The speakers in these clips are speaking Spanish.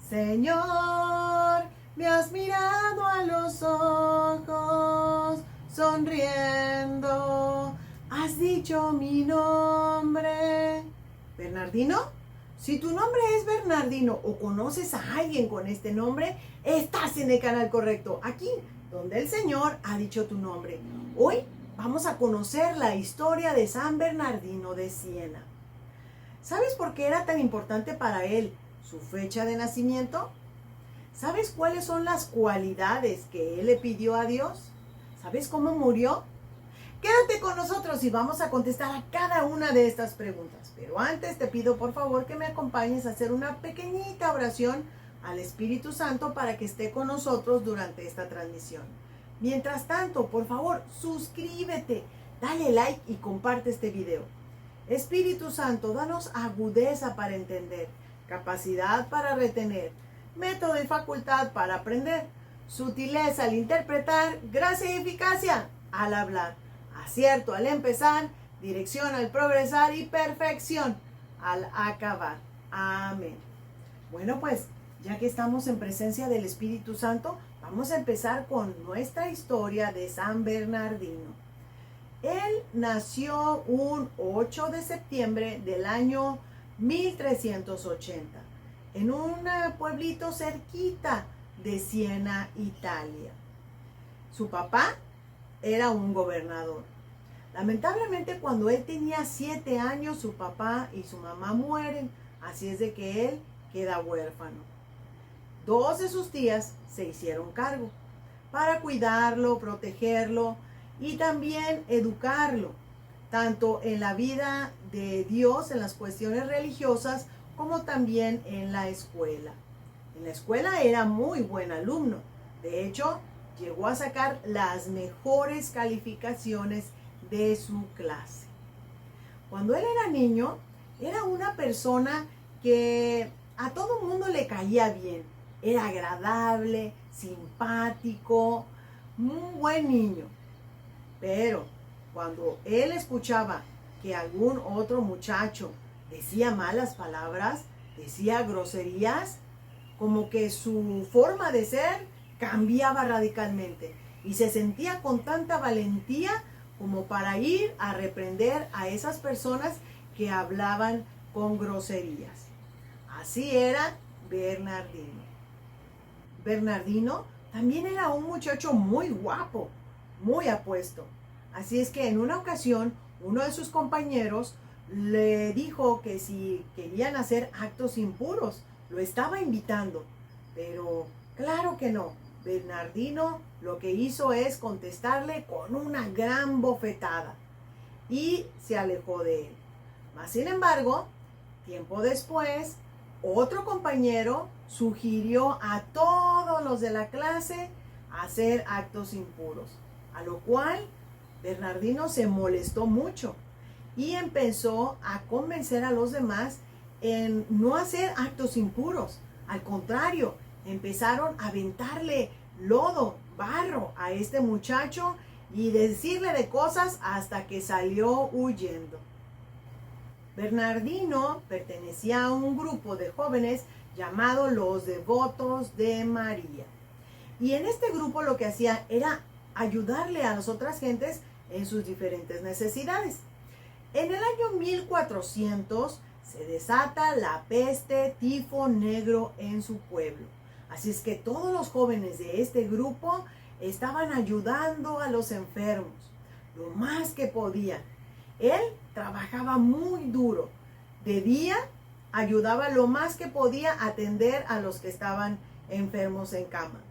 Señor, me has mirado a los ojos, sonriendo, has dicho mi nombre. ¿Bernardino? Si tu nombre es Bernardino o conoces a alguien con este nombre, estás en el canal correcto, aquí donde el Señor ha dicho tu nombre. Hoy vamos a conocer la historia de San Bernardino de Siena. ¿Sabes por qué era tan importante para él su fecha de nacimiento? ¿Sabes cuáles son las cualidades que él le pidió a Dios? ¿Sabes cómo murió? Quédate con nosotros y vamos a contestar a cada una de estas preguntas. Pero antes te pido por favor que me acompañes a hacer una pequeñita oración al Espíritu Santo para que esté con nosotros durante esta transmisión. Mientras tanto, por favor, suscríbete, dale like y comparte este video. Espíritu Santo, danos agudeza para entender, capacidad para retener, método y facultad para aprender, sutileza al interpretar, gracia y eficacia al hablar, acierto al empezar, dirección al progresar y perfección al acabar. Amén. Bueno, pues, ya que estamos en presencia del Espíritu Santo, vamos a empezar con nuestra historia de San Bernardino. Él nació un 8 de septiembre del año 1380 en un pueblito cerquita de Siena, Italia. Su papá era un gobernador. Lamentablemente, cuando él tenía 7 años, su papá y su mamá mueren, así es de que él queda huérfano. 2 de sus tías se hicieron cargo para cuidarlo, protegerlo y también educarlo, tanto en la vida de Dios, en las cuestiones religiosas, como también en la escuela. En la escuela era muy buen alumno. De hecho, llegó a sacar las mejores calificaciones de su clase. Cuando él era niño, era una persona que a todo mundo le caía bien. Era agradable, simpático, un buen niño. Pero cuando él escuchaba que algún otro muchacho decía malas palabras, decía groserías, como que su forma de ser cambiaba radicalmente y se sentía con tanta valentía como para ir a reprender a esas personas que hablaban con groserías. Así era Bernardino. Bernardino también era un muchacho muy guapo, muy apuesto. Así es que en una ocasión uno de sus compañeros le dijo que si querían hacer actos impuros, lo estaba invitando. Pero claro que no. Bernardino lo que hizo es contestarle con una gran bofetada y se alejó de él. Mas, sin embargo, tiempo después, otro compañero sugirió a todos los de la clase hacer actos impuros, a lo cual Bernardino se molestó mucho y empezó a convencer a los demás en no hacer actos impuros. Al contrario, empezaron a aventarle lodo, barro a este muchacho y decirle de cosas hasta que salió huyendo. Bernardino pertenecía a un grupo de jóvenes llamado los Devotos de María. Y en este grupo lo que hacía era ayudarle a las otras gentes en sus diferentes necesidades. En el año 1400 se desata la peste tifo negro en su pueblo. Así es que todos los jóvenes de este grupo estaban ayudando a los enfermos lo más que podían. Él trabajaba muy duro. De día ayudaba lo más que podía a atender a los que estaban enfermos en cama.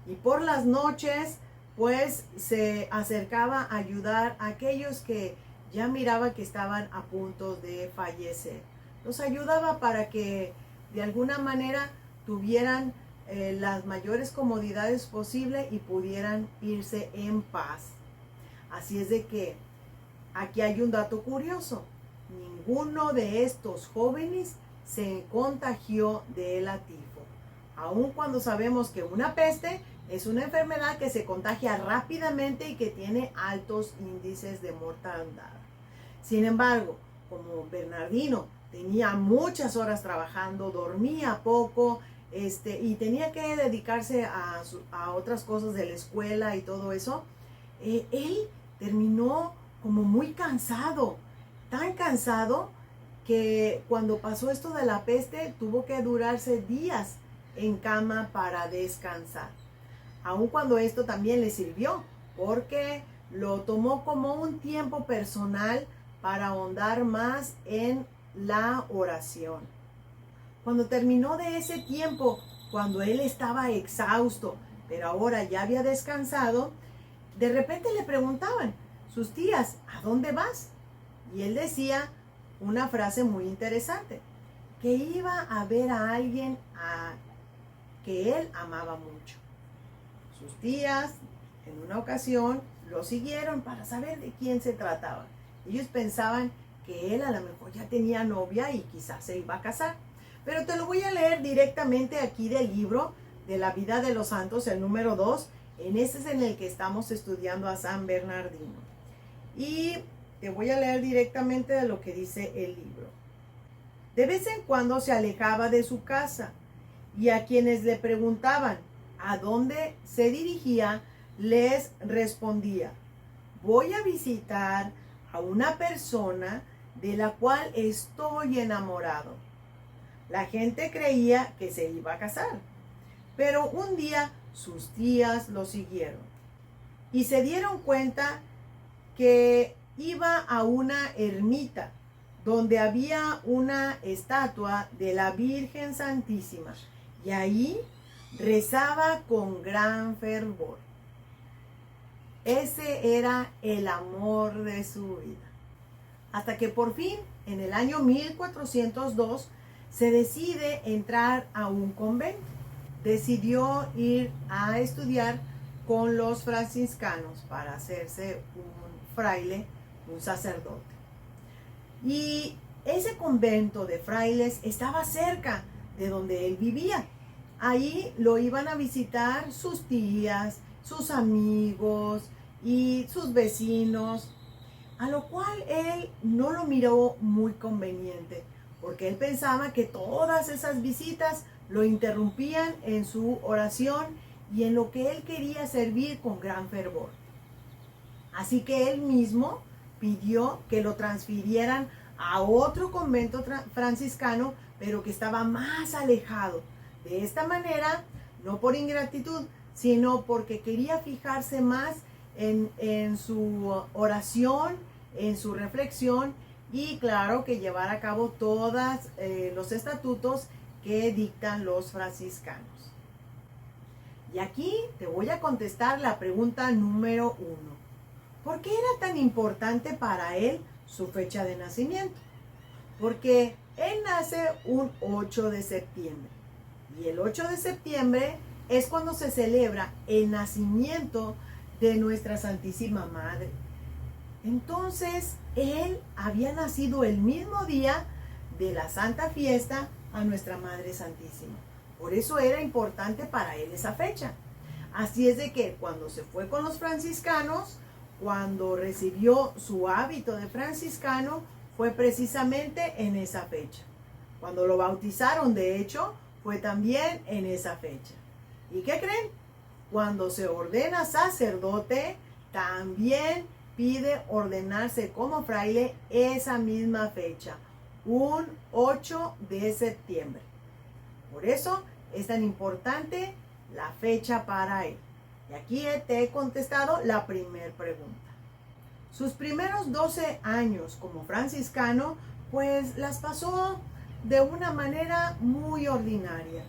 Y por las noches, pues se acercaba a ayudar a aquellos que ya miraba que estaban a punto de fallecer. Los ayudaba para que de alguna manera tuvieran las mayores comodidades posibles y pudieran irse en paz. Así es de que aquí hay un dato curioso. Ninguno de estos jóvenes se contagió de la tifo. Aun cuando sabemos que una peste es una enfermedad que se contagia rápidamente y que tiene altos índices de mortandad. Sin embargo, como Bernardino tenía muchas horas trabajando, dormía poco, y tenía que dedicarse a otras cosas de la escuela y todo eso, él terminó como muy cansado, tan cansado que cuando pasó esto de la peste tuvo que durarse días en cama para descansar. Aun cuando esto también le sirvió, porque lo tomó como un tiempo personal para ahondar más en la oración. Cuando terminó de ese tiempo, cuando él estaba exhausto, pero ahora ya había descansado, de repente le preguntaban sus tías, ¿a dónde vas? Y él decía una frase muy interesante, que iba a ver a alguien que él amaba mucho. Sus tías, en una ocasión, lo siguieron para saber de quién se trataba. Ellos pensaban que él a lo mejor ya tenía novia y quizás se iba a casar. Pero te lo voy a leer directamente aquí del libro de la vida de los santos, el número 2. En este es en el que estamos estudiando a San Bernardino. Y te voy a leer directamente de lo que dice el libro. De vez en cuando se alejaba de su casa y a quienes le preguntaban a dónde se dirigía, les respondía: voy a visitar a una persona de la cual estoy enamorado. La gente creía que se iba a casar, pero un día sus tías lo siguieron y se dieron cuenta que iba a una ermita donde había una estatua de la Virgen Santísima y ahí rezaba con gran fervor. Ese era el amor de su vida. Hasta que por fin, en el año 1402, se decide entrar a un convento. Decidió ir a estudiar con los franciscanos para hacerse un fraile, un sacerdote. Y ese convento de frailes estaba cerca de donde él vivía. Ahí lo iban a visitar sus tías, sus amigos y sus vecinos, a lo cual él no lo miró muy conveniente, porque él pensaba que todas esas visitas lo interrumpían en su oración y en lo que él quería servir con gran fervor. Así que él mismo pidió que lo transfirieran a otro convento franciscano, pero que estaba más alejado. De esta manera, no por ingratitud, sino porque quería fijarse más en su oración, en su reflexión y claro que llevar a cabo todos los estatutos que dictan los franciscanos. Y aquí te voy a contestar la pregunta número 1. ¿Por qué era tan importante para él su fecha de nacimiento? Porque él nace un 8 de septiembre. Y el 8 de septiembre es cuando se celebra el nacimiento de nuestra Santísima Madre. Entonces, él había nacido el mismo día de la Santa Fiesta a nuestra Madre Santísima. Por eso era importante para él esa fecha. Así es de que cuando se fue con los franciscanos, cuando recibió su hábito de franciscano, fue precisamente en esa fecha. Cuando lo bautizaron, de hecho, fue también en esa fecha. ¿Y qué creen? Cuando se ordena sacerdote, también pide ordenarse como fraile esa misma fecha, un 8 de septiembre. Por eso es tan importante la fecha para él. Y aquí te he contestado la primera pregunta. Sus primeros 12 años como franciscano, pues las pasó de una manera muy ordinaria.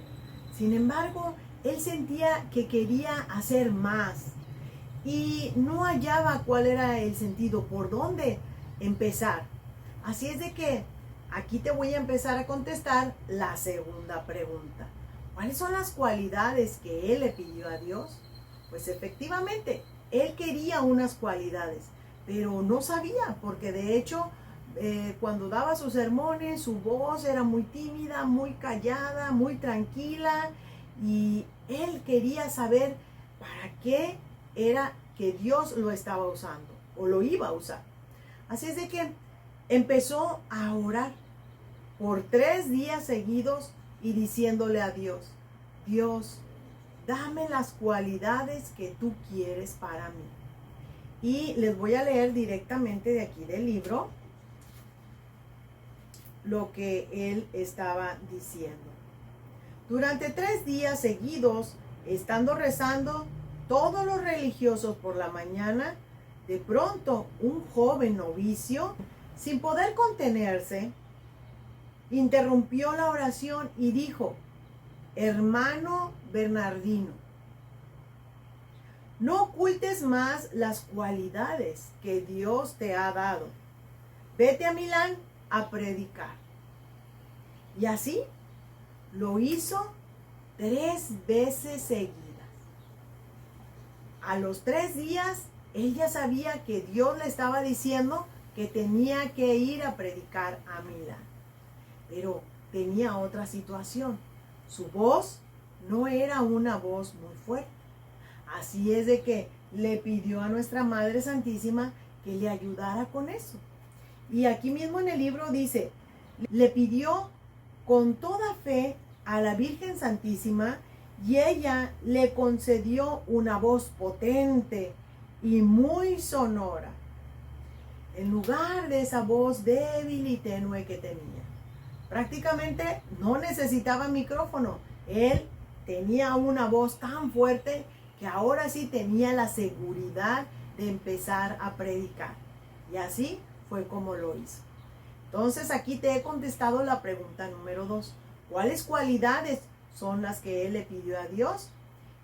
Sin embargo, él sentía que quería hacer más y no hallaba cuál era el sentido, por dónde empezar. Así es de que aquí te voy a empezar a contestar la segunda pregunta. ¿Cuáles son las cualidades que él le pidió a Dios? Pues efectivamente, él quería unas cualidades, pero no sabía, porque de hecho, cuando daba sus sermones, su voz era muy tímida, muy callada, muy tranquila, y él quería saber para qué era que Dios lo estaba usando, o lo iba a usar. Así es de que empezó a orar por 3 días seguidos y diciéndole a Dios: Dios, dame las cualidades que tú quieres para mí. Y les voy a leer directamente de aquí del libro lo que él estaba diciendo. Durante 3 días seguidos, estando rezando todos los religiosos por la mañana, de pronto un joven novicio, sin poder contenerse, interrumpió la oración y dijo: hermano Bernardino, no ocultes más las cualidades que Dios te ha dado. Vete a Milán a predicar. Y así lo hizo 3 veces seguidas. A los 3 días, él ya sabía que Dios le estaba diciendo que tenía que ir a predicar a Milán. Pero tenía otra situación. Su voz no era una voz muy fuerte. Así es de que le pidió a nuestra Madre Santísima que le ayudara con eso. Y aquí mismo en el libro dice, le pidió con toda fe a la Virgen Santísima y ella le concedió una voz potente y muy sonora, en lugar de esa voz débil y tenue que tenía. Prácticamente no necesitaba micrófono. Él tenía una voz tan fuerte que ahora sí tenía la seguridad de empezar a predicar. Y así fue como lo hizo. Entonces aquí te he contestado la pregunta número 2. ¿Cuáles cualidades son las que él le pidió a Dios?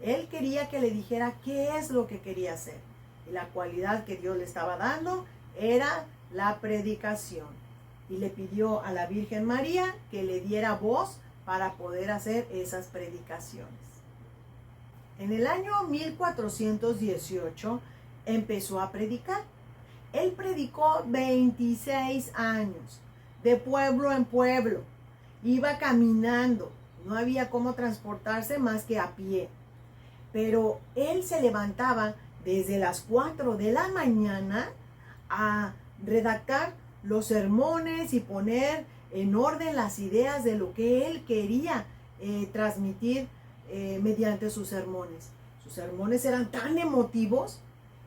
Él quería que le dijera qué es lo que quería hacer. Y la cualidad que Dios le estaba dando era la predicación. Y le pidió a la Virgen María que le diera voz para poder hacer esas predicaciones. En el año 1418 empezó a predicar. Él predicó 26 años, de pueblo en pueblo. Iba caminando, no había cómo transportarse más que a pie. Pero él se levantaba desde las 4 de la mañana a redactar los sermones y poner en orden las ideas de lo que él quería transmitir mediante sus sermones. Sus sermones eran tan emotivos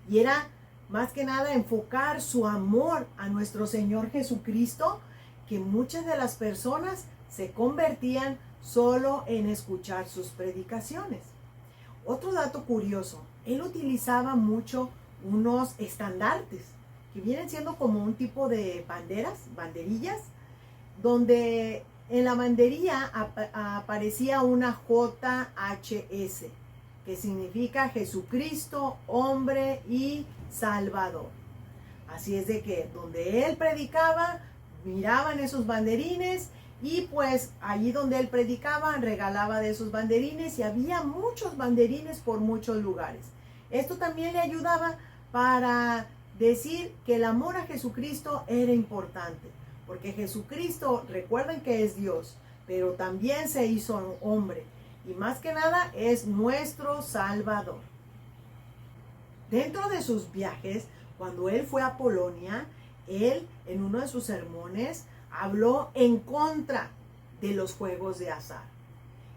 y era más que nada enfocar su amor a nuestro Señor Jesucristo, que muchas de las personas se convertían solo en escuchar sus predicaciones. Otro dato curioso, él utilizaba mucho unos estandartes, que vienen siendo como un tipo de banderillas, donde en la banderilla aparecía una JHS, que significa Jesucristo, hombre y Salvador. Así es de que donde él predicaba, miraban esos banderines y pues allí donde él predicaba, regalaba de esos banderines y había muchos banderines por muchos lugares. Esto también le ayudaba para decir que el amor a Jesucristo era importante, porque Jesucristo, recuerden que es Dios, pero también se hizo hombre y más que nada es nuestro Salvador. Dentro de sus viajes, cuando él fue a Polonia, él en uno de sus sermones habló en contra de los juegos de azar.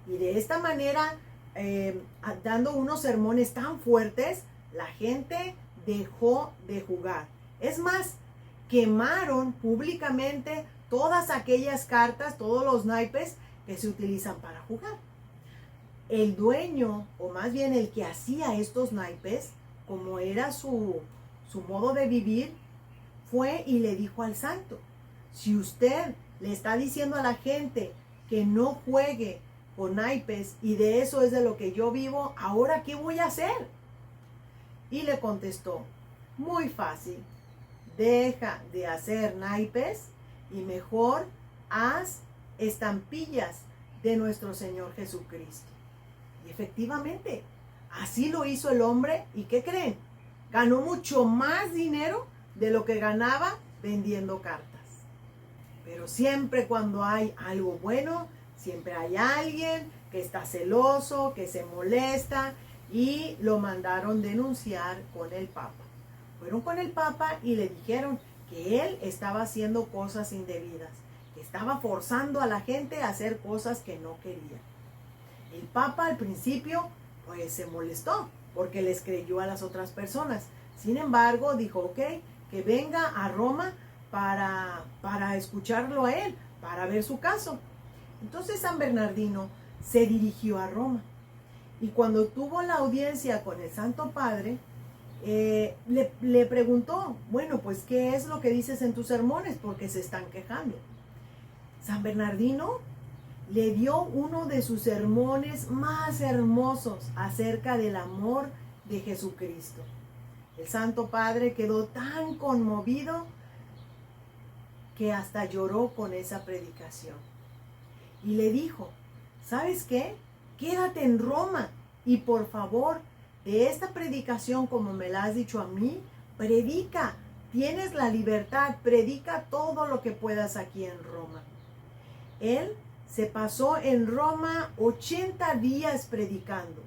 Y de esta manera, dando unos sermones tan fuertes, la gente dejó de jugar. Es más, quemaron públicamente todas aquellas cartas, todos los naipes que se utilizan para jugar. El dueño, o más bien el que hacía estos naipes, como era su modo de vivir, fue y le dijo al santo: si usted le está diciendo a la gente que no juegue con naipes y de eso es de lo que yo vivo, ¿ahora qué voy a hacer? Y le contestó: muy fácil, deja de hacer naipes y mejor haz estampillas de nuestro Señor Jesucristo. Y efectivamente, así lo hizo el hombre. ¿Y qué creen? Ganó mucho más dinero de lo que ganaba vendiendo cartas. Pero siempre cuando hay algo bueno, siempre hay alguien que está celoso, que se molesta, y lo mandaron denunciar con el Papa. Fueron con el Papa y le dijeron que él estaba haciendo cosas indebidas, que estaba forzando a la gente a hacer cosas que no quería. El Papa al principio pues se molestó porque les creyó a las otras personas. Sin embargo, dijo, ok, que venga a Roma para escucharlo a él, para ver su caso. Entonces San Bernardino se dirigió a Roma. Y cuando tuvo la audiencia con el Santo Padre, le preguntó, bueno, pues, ¿qué es lo que dices en tus sermones? Porque se están quejando. San Bernardino le dio uno de sus sermones más hermosos acerca del amor de Jesucristo. El Santo Padre quedó tan conmovido que hasta lloró con esa predicación. Y le dijo, ¿sabes qué? Quédate en Roma y por favor, de esta predicación como me la has dicho a mí, predica, tienes la libertad, predica todo lo que puedas aquí en Roma. Él se pasó en Roma 80 días predicando,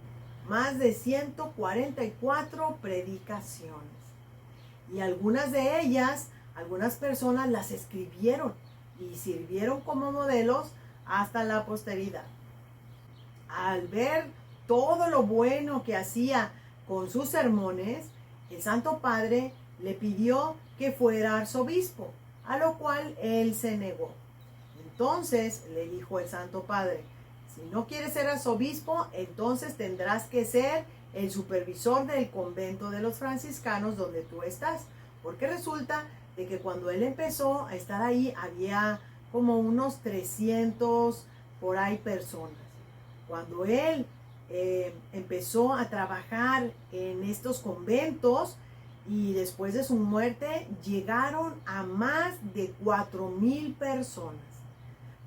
más de 144 predicaciones. Y algunas de ellas, algunas personas las escribieron y sirvieron como modelos hasta la posteridad. Al ver todo lo bueno que hacía con sus sermones, el Santo Padre le pidió que fuera arzobispo, a lo cual él se negó. Entonces le dijo el Santo Padre, si no quieres ser arzobispo, entonces tendrás que ser el supervisor del convento de los franciscanos donde tú estás. Porque resulta de que cuando él empezó a estar ahí, había como unos 300 por ahí personas. Cuando él empezó a trabajar en estos conventos y después de su muerte llegaron a más de 4,000 personas.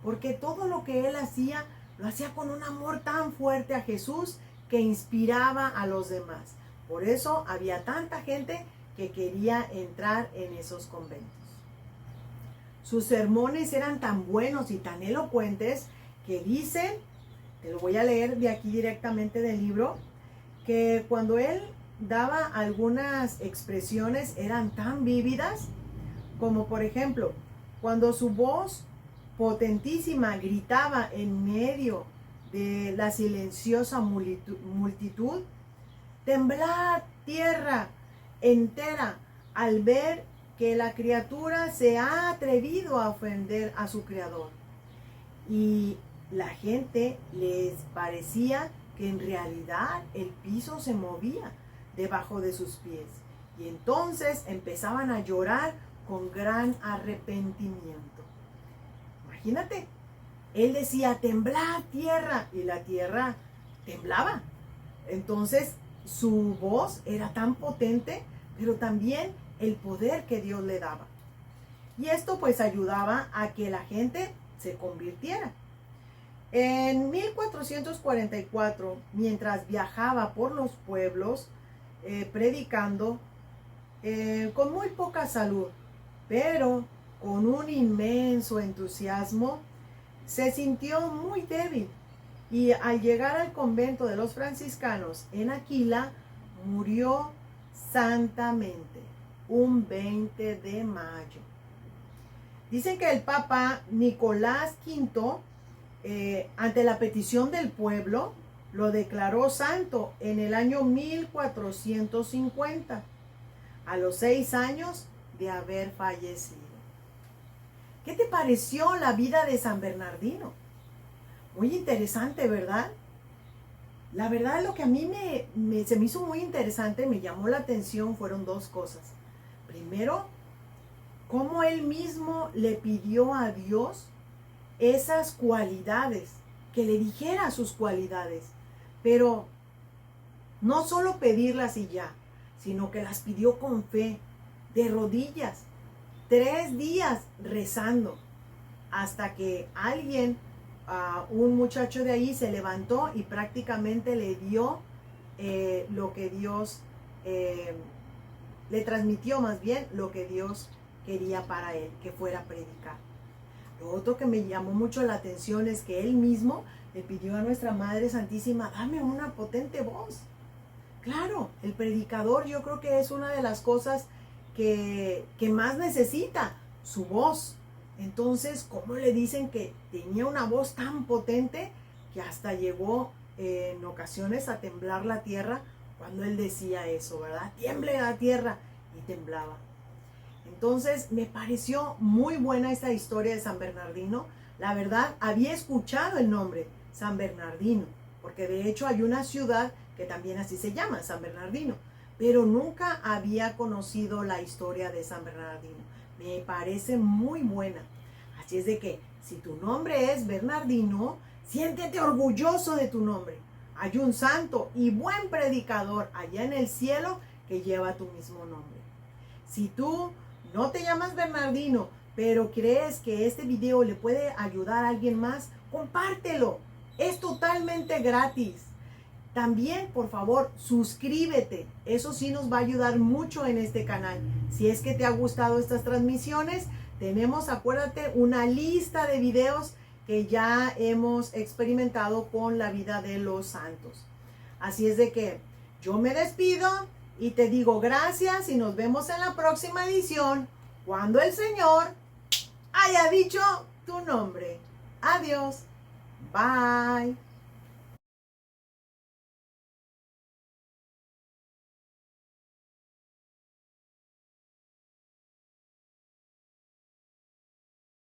Porque todo lo que él hacía, lo hacía con un amor tan fuerte a Jesús que inspiraba a los demás. Por eso había tanta gente que quería entrar en esos conventos. Sus sermones eran tan buenos y tan elocuentes que dicen, te lo voy a leer de aquí directamente del libro, que cuando él daba algunas expresiones eran tan vívidas como por ejemplo, cuando su voz potentísima gritaba en medio de la silenciosa multitud, temblad tierra entera al ver que la criatura se ha atrevido a ofender a su creador. Y la gente les parecía que en realidad el piso se movía debajo de sus pies. Y entonces empezaban a llorar con gran arrepentimiento. Imagínate, él decía, temblad tierra, y la tierra temblaba. Entonces su voz era tan potente, pero también el poder que Dios le daba. Y esto pues ayudaba a que la gente se convirtiera. En 1444, mientras viajaba por los pueblos predicando, con muy poca salud, pero con un inmenso entusiasmo, se sintió muy débil y al llegar al convento de los franciscanos en Aquila, murió santamente un 20 de mayo. Dicen que el Papa Nicolás V, ante la petición del pueblo, lo declaró santo en el año 1450, a los 6 años de haber fallecido. ¿Qué te pareció la vida de San Bernardino? Muy interesante, ¿verdad? La verdad, lo que a mí se me hizo muy interesante, me llamó la atención, fueron dos cosas. Primero, cómo él mismo le pidió a Dios esas cualidades, que le dijera sus cualidades, pero no solo pedirlas y ya, sino que las pidió con fe, de rodillas, 3 días rezando, hasta que alguien, un muchacho de ahí se levantó y prácticamente le dio lo que Dios, le transmitió más bien lo que Dios quería para él, que fuera a predicar. Lo otro que me llamó mucho la atención es que él mismo le pidió a nuestra Madre Santísima, dame una potente voz. Claro, el predicador yo creo que es una de las cosas que más necesita, su voz. Entonces, ¿cómo le dicen que tenía una voz tan potente que hasta llegó en ocasiones a temblar la tierra cuando él decía eso, ¿verdad? Tiemble la tierra, y temblaba. Entonces me pareció muy buena esta historia de San Bernardino. La verdad, había escuchado el nombre, San Bernardino, porque de hecho hay una ciudad que también así se llama, San Bernardino, pero nunca había conocido la historia de San Bernardino. Me parece muy buena. Así es de que, si tu nombre es Bernardino, siéntete orgulloso de tu nombre. Hay un santo y buen predicador allá en el cielo que lleva tu mismo nombre. Si tú no te llamas Bernardino, pero crees que este video le puede ayudar a alguien más, compártelo. Es totalmente gratis. También, por favor, suscríbete. Eso sí nos va a ayudar mucho en este canal. Si es que te ha gustado estas transmisiones, tenemos, acuérdate, una lista de videos que ya hemos experimentado con la vida de los santos. Así es de que yo me despido y te digo gracias y nos vemos en la próxima edición cuando el Señor haya dicho tu nombre. Adiós. Bye.